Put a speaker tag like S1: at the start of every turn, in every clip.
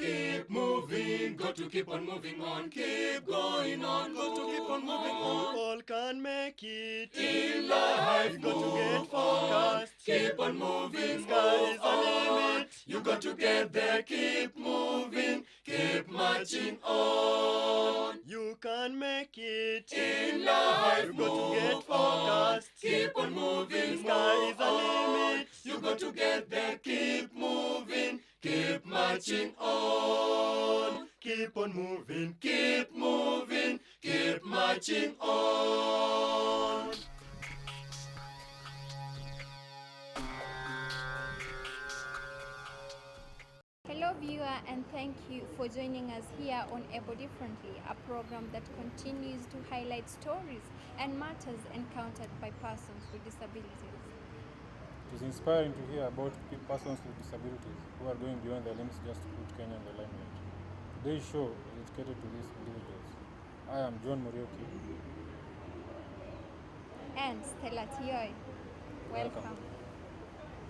S1: Keep moving, got to keep on moving on. Keep going on, got to keep on moving on.
S2: All can make it
S1: in life.
S2: You got to get focused.
S1: Keep on moving.
S2: Sky is the limit.
S1: You got to get there. Keep moving. Keep marching on.
S2: You can make it
S1: in life.
S2: You got to get focused.
S1: Keep on moving.
S2: Sky is the limit.
S1: You got to get there. Keep moving. Keep marching on.
S2: Keep on moving.
S1: Keep moving. Keep marching on.
S3: Hello viewer, and thank you for joining us here on Able Differently, a program that continues to highlight stories and matters encountered by persons with disabilities.
S4: It is inspiring to hear about persons with disabilities who are going beyond their limits just to put Kenya in the limelight. Today's show is dedicated to these individuals. I am John Murioki.
S3: And Stella Tioi. Welcome.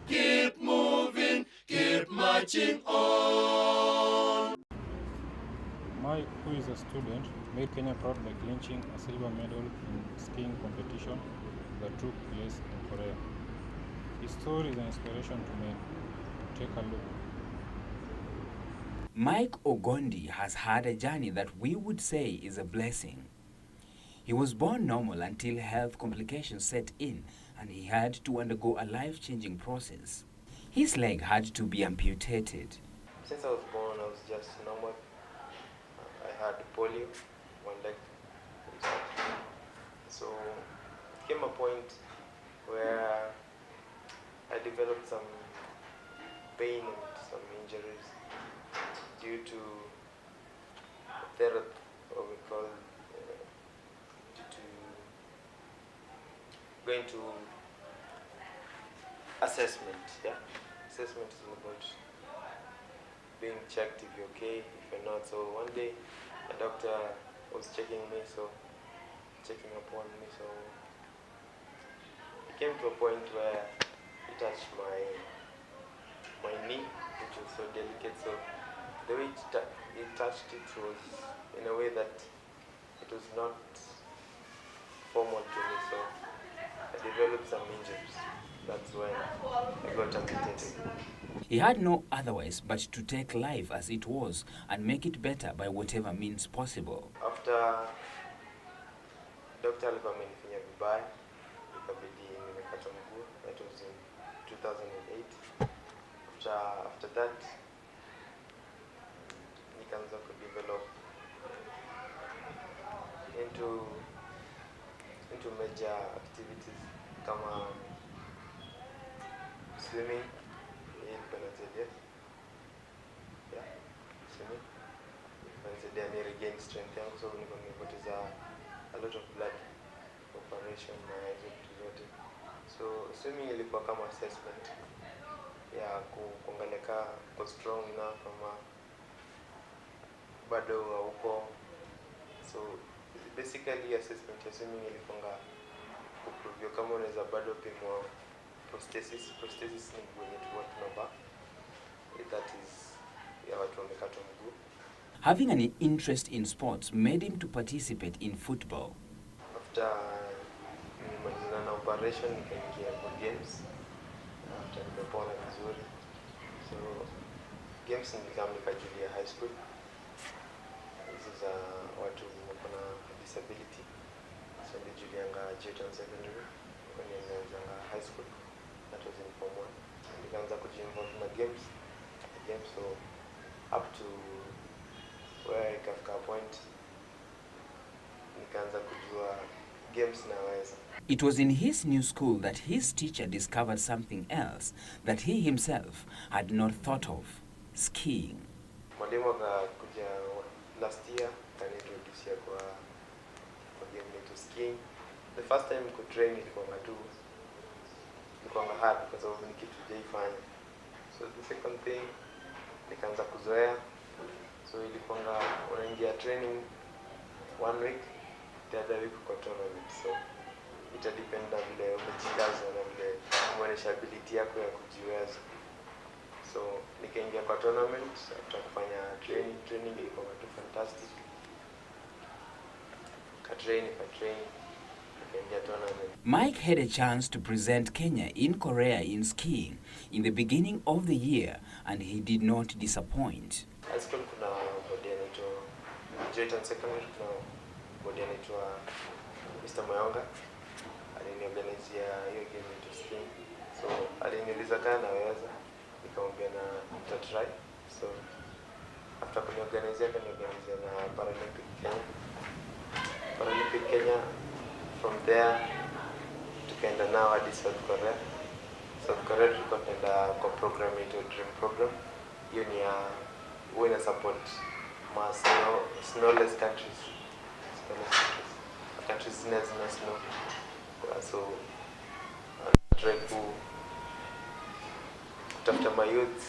S1: Keep moving, keep marching on.
S4: Mike, who is a student, made Kenya proud by clinching a silver medal in skiing competition that took place in Korea. His story is an inspiration to many. Take a look.
S5: Mike Ogondi has had a journey that we would say is a blessing. He was born normal until health complications set in and he had to undergo a life-changing process. His leg had to be amputated.
S6: Since I was born, I was just normal. I had polio, one leg. So it came a point where I developed some pain and some injuries due to therapy, or we call due to going to assessment. Yeah, assessment is all about being checked if you're okay, if you're not. So one day, a doctor was checking me, checking upon me. So it came to a point where he touched my knee, which was so delicate. So the way he touched it was in a way that it was not formal to me. So I developed some injuries. That's when I got amputated.
S5: He had no otherwise but to take life as it was and make it better by whatever means possible.
S6: After Dr. alikuwa amenifanyia vibaya, ikabidi nimekata mguu. That was in 2008. After that, nikaanza kudevelop into major activities kama swimming. Swimming. Inanisaidia ni regain strength yangu, so niko nimepoteza a lot of blood operation na hizo vitu zote. So swimming ilikuwa kama assessment ya kuangalia uko strong enough kama bado hauko. So basically assessment ya swimming ilikuwa kuprove kama unaweza bado pimwa prosthesis. Prosthesis ni kwenye tunavaa. That is ya watu wamekatwa mguu.
S5: Having an interest in sports made him to participate in football.
S6: After nimemaliza na operation nikaingia kwa games. After nimepona vizuri. So games nikajulia high school. This is watu wako na disability. So nilijulianga Junior Secondary when nilianza high school. That was in Form 1. Nikaanza kujiinvolve na games. So up to where ikafika point nikaanza kujua games naweza.
S5: It was in his new school that his teacher discovered something else that he himself had not thought of: skiing.
S6: Mwalimu akakuja last year kaniintroduce kwa game to skiing. The first time kutrain ilikuwa hard because of ni kitu sijaifanya. So the second thing nikaanza kuzoea. So ilikuwa unaingia training 1 week, the other week kwa tournament. So itadependa vile umejikaza na vile umeonyesha ability yako ya kujiweza. So nikaingia kwa tournament after kufanya training ilikuwa tu fantastic. Katrain nikaingia tournament.
S5: Mike had a chance to present Kenya in Korea in skiing in the beginning of the year, and he did not disappoint.
S6: High school kuna bodi anaitwa Jayton Secondary, kuna bodi anaitwa Mr. Mayonga. Aliniorganizia hiyo game ya skiing. So aliniuliza kama naweza, nikamwambia na nitatry. So after kuniorganizia na Paralympic Kenya. From there tukaenda nao hadi South Korea tulikuwa tunaenda kwa program ito Dream Program. Hiyo ni ya huwa support snowless countries zina snow. So try kutafuta mayouth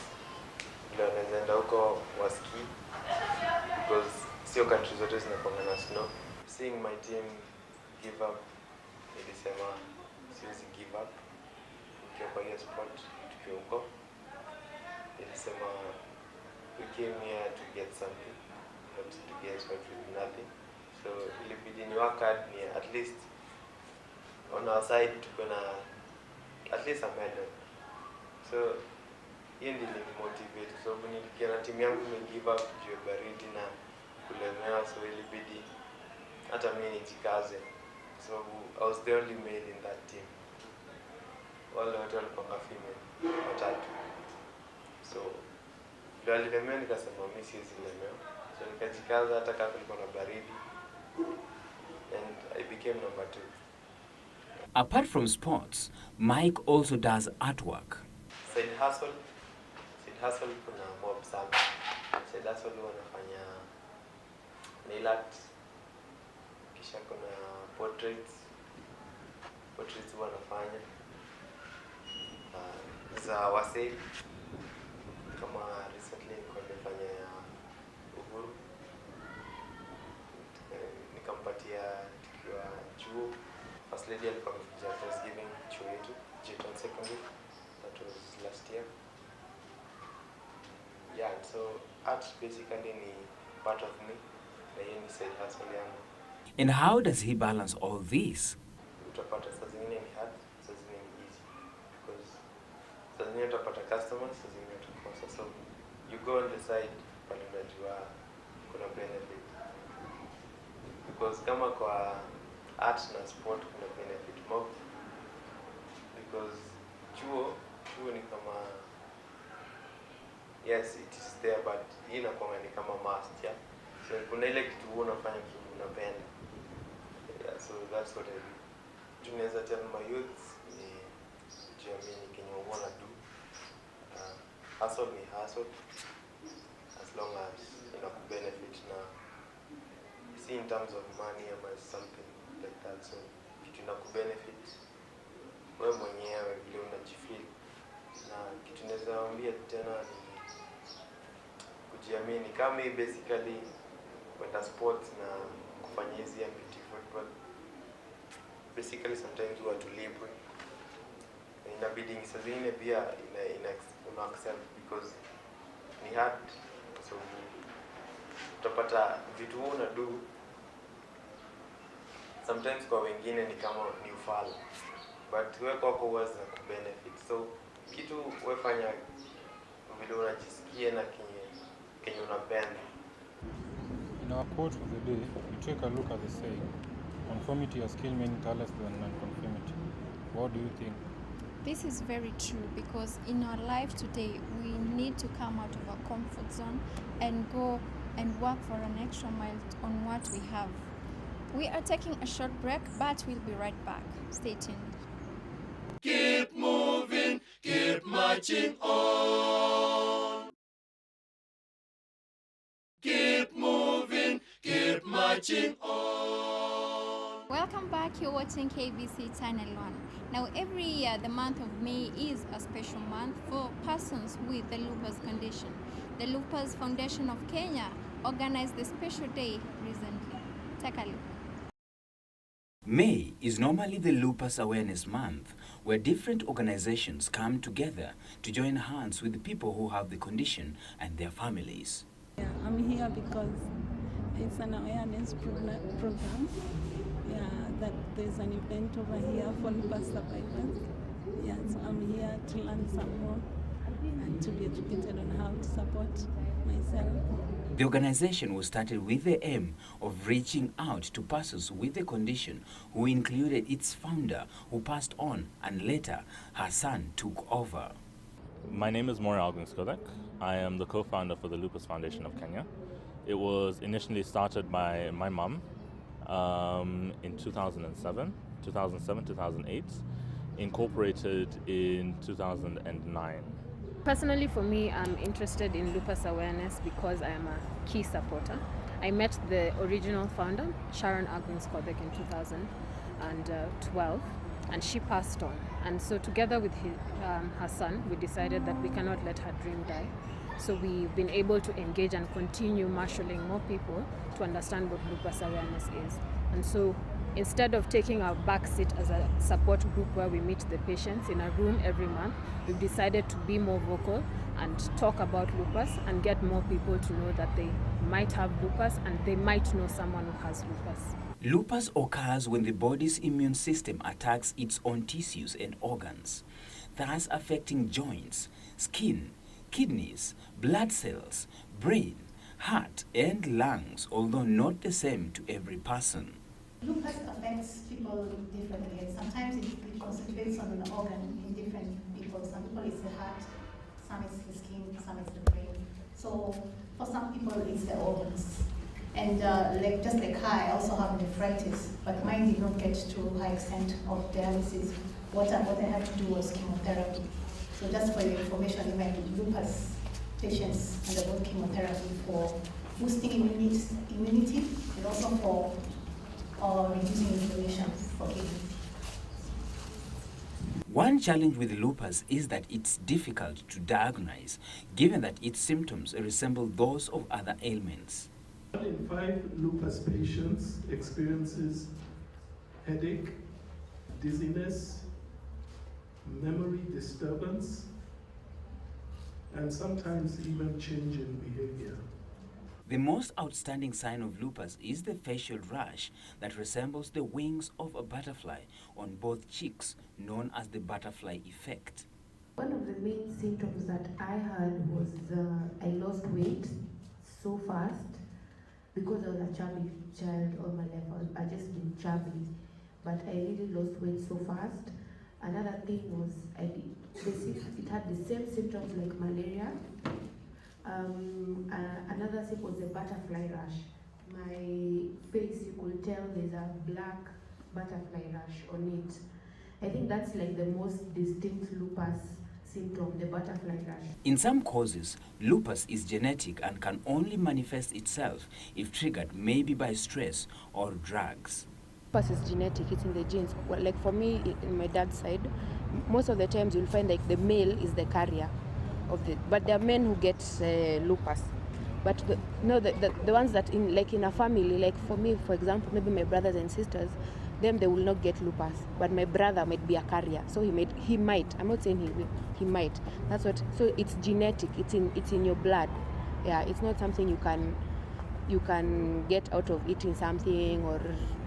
S6: ndio wanaenda huko waski, because sio countries zote zinakuwa na snow. Seeing my team give up, nilisema siwezi give up. Nikiwa kwa hiyo sport tukiwa huko, nilisema we came here to get something, not to get what with nothing. So ilibidi ni work hard, ni at least on our side tuko na at least a medal. So hiyo ndio motivate, so nikiona timu yangu give up juu ya baridi na kulemewa, so ilibidi hata mimi nijikaze. So I was the only male in that team. Wale watu walikuwa female watatu. So ndio alilemewa, nikasema mimi siwezi lemewa. So nikajikaza hata kama kulikuwa na baridi. And I became number 2.
S5: Apart from sports, Mike also does artwork.
S6: Side hustle kuna mob sana. Side hustle wanafanya nail art. Kisha kuna portraits wanafanya za wasee, kama recently nilikuwa nimefanya ya Uhuru, nikampatia tukiwa chuo. First lady alikuwa amekuja Thanksgiving chuo yetu Jayton Secondary, that was last year. Yeah, so art basically ni part of me, na hiyo ni side hustle yangu.
S5: And how does he balance all this?
S6: Utapata saa zingine ni hard, saa zingine ni easy. Because saa zingine utapata customers, saa zingine utakosa. So you go on the side pale unajua kuna benefit. Because kama kwa art na sport kuna benefit more. Because chuo ni kama, yes it is there, but hii inakuwa ni kama must, yeah. So kuna ile kitu unafanya kitu unapenda. Yeah, so that's what I do. Tunaweza tell my youth ni jiamini kenye wanna do. Hustle ni hustle, as long as inakubenefit, na see in terms of money or something like that. So kitu inakubenefit wewe mwenyewe vile unajifeel, na kitu naweza waambia tena ni kujiamini. Kama basically kwenda sports na kufanya hizi activity football, basically sometimes huwa tulipwe, inabidi saa zingine pia una accept because ni hard. So utapata vitu una do sometimes kwa wengine ni kama ni ufala, but wewe kwako huwa zina kubenefit. So kitu wewe fanya vile unajisikia na kenye unapenda.
S4: In our quote for the day, we take a look at the saying, conformity or skill many tellers than non-conformity. What do you think?
S3: This is very true, because in our life today we need to come out of our comfort zone and go and work for an extra mile on what we have. We are taking a short break, but we'll be right back. Stay tuned.
S1: Keep moving, keep marching on. Keep moving, keep marching on.
S3: Welcome back. You're watching KBC Channel 1. Now, every year, the month of May is a special month for persons with the lupus condition. The Lupus Foundation of Kenya organized the special day recently. Take a look.
S5: May is normally the Lupus Awareness Month, where different organizations come together to join hands with the people who have the condition and their families.
S7: Yeah, I'm here because it's an awareness program. Yeah, that there's an event over here for lupus survivors. Yeah, so I'm here to learn some more and to be educated on how to support myself.
S5: The organization was started with the aim of reaching out to persons with the condition, who included its founder, who passed on, and later her son took over.
S8: My name is Mike Ogondi. I am the co-founder for the Lupus Foundation of Kenya. It was initially started by my mom in 2007, 2008, incorporated in 2009.
S9: Personally, for me, I'm interested in lupus awareness because I am a key supporter. I met the original founder, Sharon Agnes-Kodek, in 2012, and she passed on. And so together with her son, we decided that we cannot let her dream die. So we've been able to engage and continue marshalling more people to understand what lupus awareness is. And so instead of taking our back seat as a support group where we meet the patients in a room every month, we've decided to be more vocal and talk about lupus and get more people to know that they might have lupus and they might know someone who has lupus.
S5: Lupus occurs when the body's immune system attacks its own tissues and organs, thus affecting joints, skin, kidneys, blood cells, brain, heart, and lungs, although not the same to every person.
S10: Lupus affects people differently, and sometimes it concentrates on an organ in different people. Some people it's the heart, some it's the skin, some it's the brain. So for some people it's the organs. And just like her, I also have nephritis, but mine did not get to a high extent of dialysis. What I had to do was chemotherapy. So just for your information, even lupus patients undergo chemotherapy for boosting immunity and also for reducing inflammation for kidneys.
S5: One challenge with lupus is that it's difficult to diagnose, given that its symptoms resemble those of other ailments.
S11: 1 in 5 lupus patients experiences headache, dizziness, memory disturbance, and sometimes even change in behavior.
S5: The most outstanding sign of lupus is the facial rash that resembles the wings of a butterfly on both cheeks, known as the butterfly effect.
S12: One of the main symptoms that I had was I lost weight so fast because I was a chubby child all my life. I just been chubby, but I really lost weight so fast. Another thing was it had the same symptoms like malaria. Another thing was the butterfly rash. My face, you could tell there's a black butterfly rash on it. I think that's like the most distinct lupus symptom, the butterfly rash.
S5: In some causes, lupus is genetic and can only manifest itself if triggered maybe by stress or drugs.
S9: Lupus is genetic, it's in the genes. Well, like for me, in my dad's side, most of the times you'll find like the male is the carrier of the, but there are men who get lupus. But the ones that in a family, like for me, for example, maybe my brothers and sisters, them they will not get lupus, but my brother might be a carrier, so he might. I'm not saying he will, he might. That's what. So it's genetic. It's in your blood. Yeah, it's not something you can get out of eating something or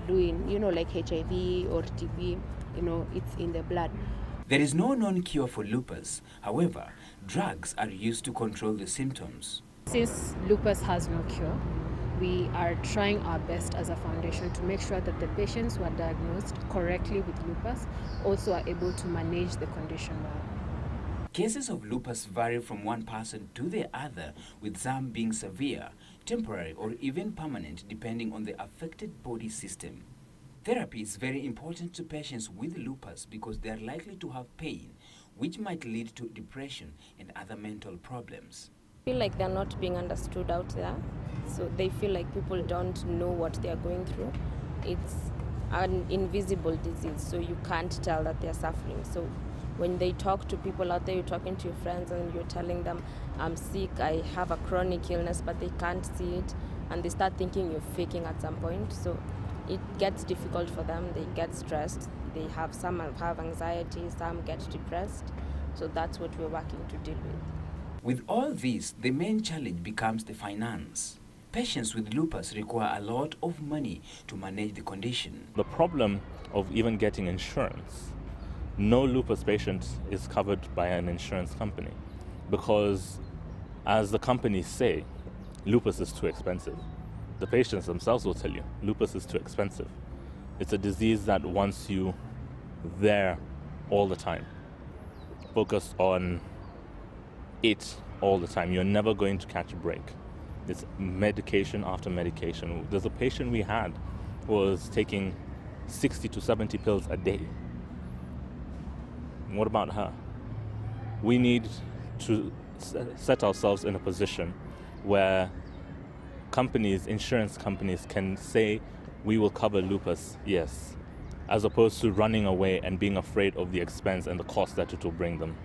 S9: doing, like HIV or TB. It's in the blood.
S5: There is no known cure for lupus. However, drugs are used to control the symptoms.
S9: Since lupus has no cure, we are trying our best as a foundation to make sure that the patients who are diagnosed correctly with lupus also are able to manage the condition well.
S5: Cases of lupus vary from one person to the other, with some being severe, temporary, or even permanent, depending on the affected body system. Therapy is very important to patients with lupus because they are likely to have pain, which might lead to depression and other mental problems.
S13: I feel like they're not being understood out there, so they feel like people don't know what they're going through. It's an invisible disease, so you can't tell that they're suffering. So when they talk to people out there, you're talking to your friends and you're telling them, I'm sick, I have a chronic illness, but they can't see it, and they start thinking you're faking at some point. So it gets difficult for them, they get stressed, they have, some have anxiety, some get depressed. So that's what we're working to deal with.
S5: With all this, the main challenge becomes the finance. Patients with lupus require a lot of money to manage the condition.
S8: The problem of even getting insurance, no lupus patient is covered by an insurance company because, as the companies say, lupus is too expensive. The patients themselves will tell you, lupus is too expensive. It's a disease that wants you there all the time, focused on it all the time. You're never going to catch a break. It's medication after medication. There's a patient we had who was taking 60 to 70 pills a day. What about her? We need to set ourselves in a position where companies, insurance companies, can say we will cover lupus, yes, as opposed to running away and being afraid of the expense and the cost that it will bring them.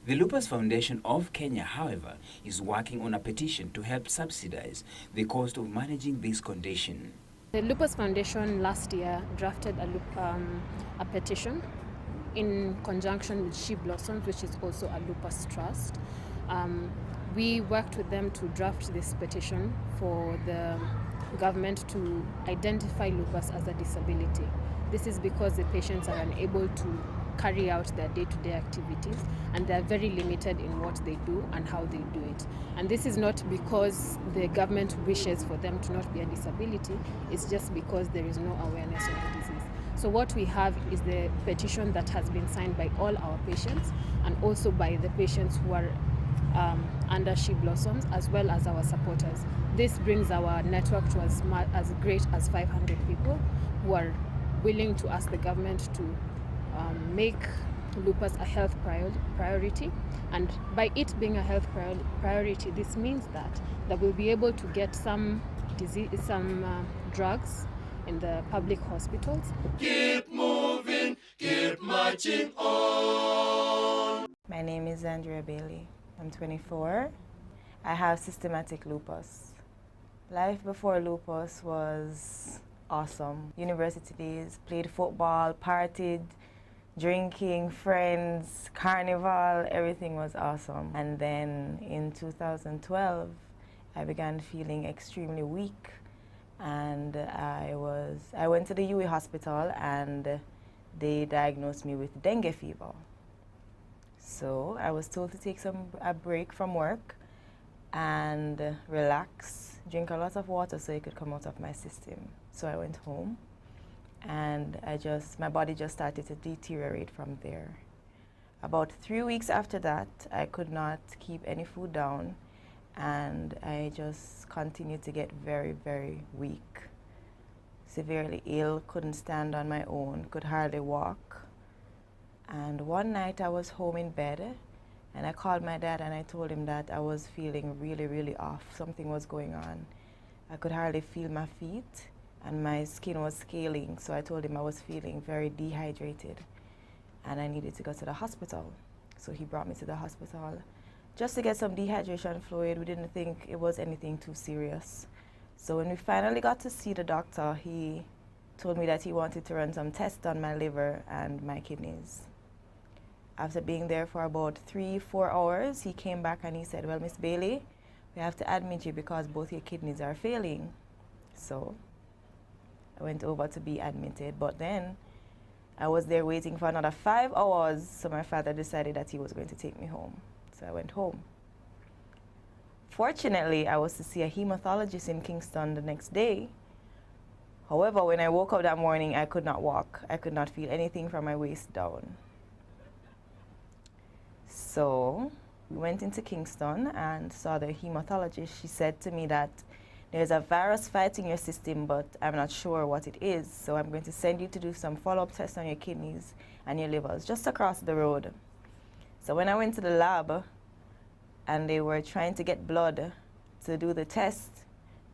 S5: The Lupus Foundation of Kenya, however, is working on a petition to help subsidize the cost of managing this condition.
S9: The Lupus Foundation last year drafted a petition in conjunction with She Blossoms, which is also a lupus trust. We worked with them to draft this petition for the government to identify lupus as a disability. This is because the patients are unable to carry out their day-to-day activities, and they're very limited in what they do and how they do it. And this is not because the government wishes for them to not be a disability, it's just because there is no awareness of the disease. So what we have is the petition that has been signed by all our patients and also by the patients who are under She Blossoms, as well as our supporters. This brings our network to as great as 500 people who are willing to ask the government to make lupus a health priority, and by it being a health priority, this means that we'll be able to get some drugs in the public hospitals.
S1: Keep moving, keep marching on.
S14: My name is Andrea Bailey. I'm 24. I have systematic lupus. Life before lupus was awesome. University days, played football, partied, drinking, friends, carnival, everything was awesome. And then in 2012, I began feeling extremely weak, and I went to the UE hospital and they diagnosed me with dengue fever. So I was told to take a break from work and relax, drink a lot of water so it could come out of my system. So I went home, and my body just started to deteriorate from there. About 3 weeks after that, I could not keep any food down, and I just continued to get very, very weak. Severely ill, couldn't stand on my own, could hardly walk. And one night I was home in bed, and I called my dad and I told him that I was feeling really, really off. Something was going on. I could hardly feel my feet, and my skin was scaling, so I told him I was feeling very dehydrated and I needed to go to the hospital. So he brought me to the hospital just to get some dehydration fluid. We didn't think it was anything too serious. So when we finally got to see the doctor, he told me that he wanted to run some tests on my liver and my kidneys. After being there for about 3-4 hours, he came back and he said, "Well, Miss Bailey, we have to admit you because both your kidneys are failing." So I went over to be admitted, but then I was there waiting for another 5 hours, so my father decided that he was going to take me home. So I went home. Fortunately, I was to see a hematologist in Kingston the next day. However, when I woke up that morning, I could not walk. I could not feel anything from my waist down. So we went into Kingston and saw the hematologist. She said to me that there's a virus fighting your system, but I'm not sure what it is. So I'm going to send you to do some follow-up tests on your kidneys and your livers just across the road. So when I went to the lab and they were trying to get blood to do the test,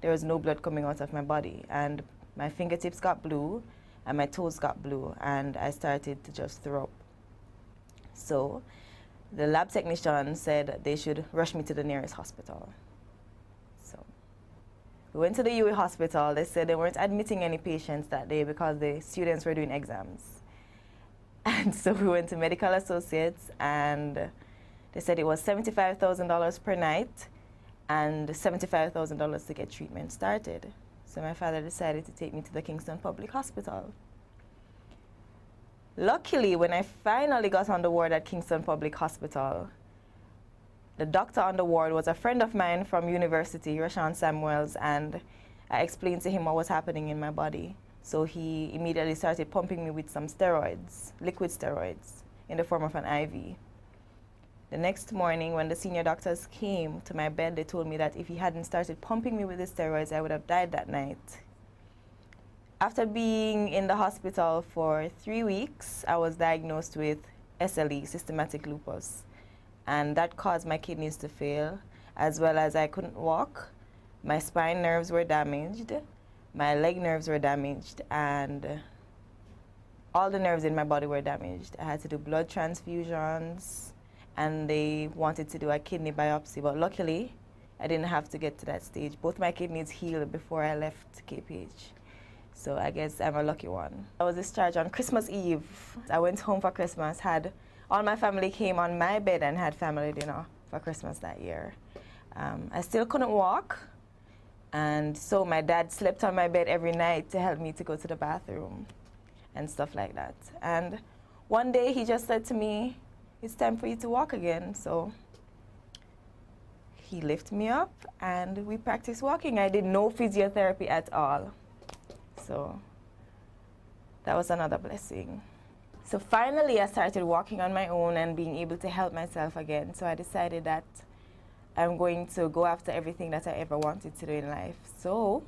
S14: there was no blood coming out of my body. And my fingertips got blue and my toes got blue, and I started to just throw up. So the lab technician said they should rush me to the nearest hospital. So we went to the UE hospital. They said they weren't admitting any patients that day because the students were doing exams. And so we went to Medical Associates, and they said it was $75,000 per night and $75,000 to get treatment started. So my father decided to take me to the Kingston Public Hospital. Luckily, when I finally got on the ward at Kingston Public Hospital, the doctor on the ward was a friend of mine from university, Rashawn Samuels, and I explained to him what was happening in my body. So he immediately started pumping me with some steroids, liquid steroids, in the form of an IV. The next morning, when the senior doctors came to my bed, they told me that if he hadn't started pumping me with the steroids, I would have died that night. After being in the hospital for 3 weeks, I was diagnosed with SLE, systematic lupus. And that caused my kidneys to fail, as well as I couldn't walk. My spine nerves were damaged, my leg nerves were damaged, and all the nerves in my body were damaged. I had to do blood transfusions, and they wanted to do a kidney biopsy, but luckily, I didn't have to get to that stage. Both my kidneys healed before I left KPH. So I guess I'm a lucky one. I was discharged on Christmas Eve. I went home for Christmas, all my family came on my bed and had family dinner for Christmas that year. I still couldn't walk, and so my dad slept on my bed every night to help me to go to the bathroom and stuff like that. And one day he just said to me, "It's time for you to walk again." So he lifted me up and we practiced walking. I did no physiotherapy at all. So that was another blessing. So finally I started walking on my own and being able to help myself again. So I decided that I'm going to go after everything that I ever wanted to do in life. So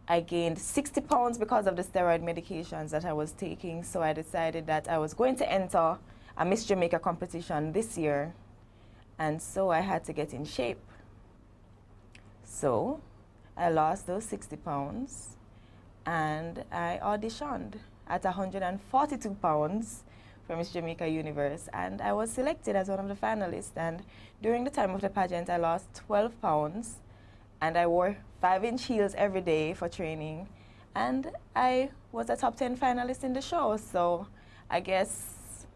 S14: I gained 60 pounds because of the steroid medications that I was taking. So I decided that I was going to enter a Miss Jamaica competition this year. And so I had to get in shape. So I lost those 60 pounds and I auditioned at 142 pounds for Miss Jamaica Universe, and I was selected as one of the finalists. And during the time of the pageant, I lost 12 pounds, and I wore 5-inch heels every day for training, and I was a top 10 finalist in the show. So I guess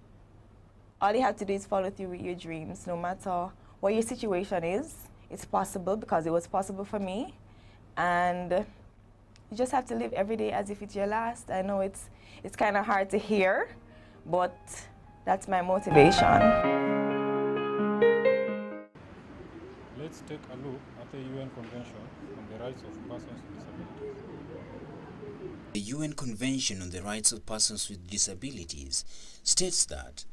S14: all you have to do is follow through with your dreams. No matter what your situation is, it's possible, because it was possible for me. And you just have to live every day as if it's your last. I know it's kind of hard to hear, but that's my motivation.
S4: Let's take a look at the UN Convention on the Rights of Persons with Disabilities.
S5: The UN Convention on the Rights of Persons with Disabilities states that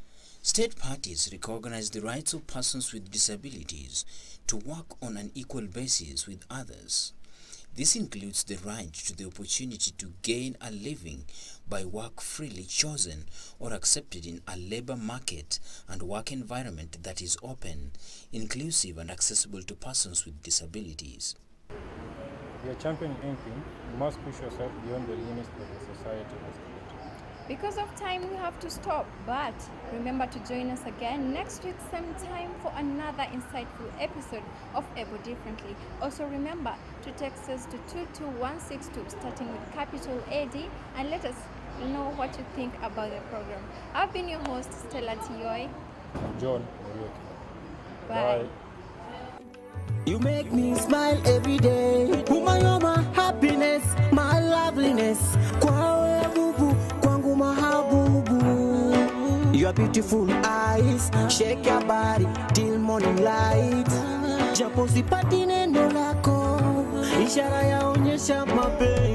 S5: state parties recognize the rights of persons with disabilities to work on an equal basis with others. This includes the right to the opportunity to gain a living by work freely chosen or accepted in a labor market and work environment that is open, inclusive and accessible to persons with disabilities.
S4: We are championing anything. You must push yourself beyond the limits that the society has created.
S3: Because of time, we have to stop, but remember to join us again next week, same time, for another insightful episode of Able Differently. Also remember to text us to 22162, starting with capital AD, and let us know what you think about the program. I've been your host, Stella Tioy.
S4: I'm John Morioki.
S3: Bye.
S1: You make me smile every day. Woman, you're my happiness, my loveliness. Kwawe bubu, kwangu mahabubu. Your beautiful eyes, shake your body till morning light. Japo sipati neno lako, ishara yaonyesha mapenzi.